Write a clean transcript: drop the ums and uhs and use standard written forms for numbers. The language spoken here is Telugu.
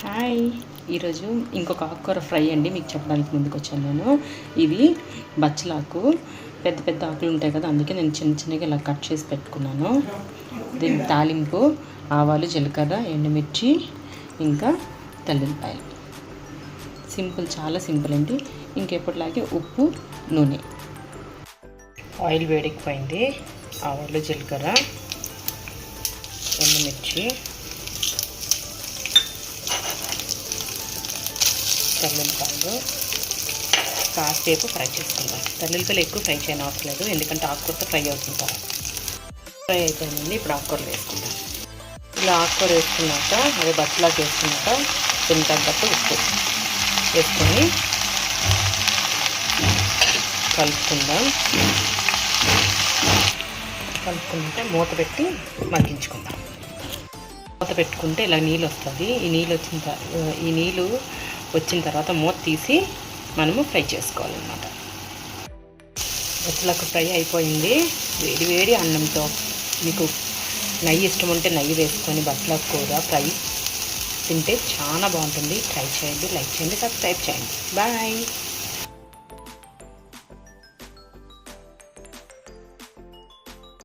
హాయ్, ఈరోజు ఇంకొక ఆకుకూర ఫ్రై అండి మీకు చెప్పడానికి ముందుకు వచ్చాను నేను. ఇది బచ్చలాకు. పెద్ద పెద్ద ఆకులు ఉంటాయి కదా, అందుకే నేను చిన్న చిన్నగా ఇలా కట్ చేసి పెట్టుకున్నాను. దీని తాలింపు ఆవాలు, జీలకర్ర, ఎండుమిర్చి, ఇంకా తెల్లిపాయలు. సింపుల్, చాలా సింపుల్ అండి. ఇంకెప్పటిలాగే ఉప్పు, నూనె. ఆయిల్ వేడెక్కిపోయింది. ఆవాలు, జీలకర్ర, ఎండుమిర్చి, తెల్లిపాయలు కాసేపు ఫ్రై చేసుకుందాం. తెల్లిపాయలు ఎక్కువ ఫ్రై చేయని అవసరం లేదు, ఎందుకంటే ఆకుకూరతో ఫ్రై అవుతుంటారు. ఫ్రై అయిపోయిందండి. ఇప్పుడు ఆకుకూర వేసుకుందాం. ఇలా ఆకుకూర వేసుకున్నాక, అదే బచ్చలాకు వేసుకున్నాక దీనికి తగ్గట్టు ఉప్పు వేసుకొని కలుపుకుందాం. కలుపుకుంటే మూత పెట్టి మగ్గించుకుందాం. మూత పెట్టుకుంటే ఇలా నీళ్ళు వస్తుంది. ఈ నీళ్ళు వచ్చిన తర్వాత మూత తీసి మనము ఫ్రై చేసుకోవాలన్నమాట. బచ్చలాకు ఫ్రై అయిపోయింది. వేడి వేడి అన్నంతో, మీకు నెయ్యి ఇష్టం ఉంటే నెయ్యి వేసుకొని బచ్చలాకు కూర ఫ్రై తింటే చాలా బాగుంటుంది. ట్రై చేయండి, లైక్ చేయండి, సబ్స్క్రైబ్ చేయండి. బాయ్.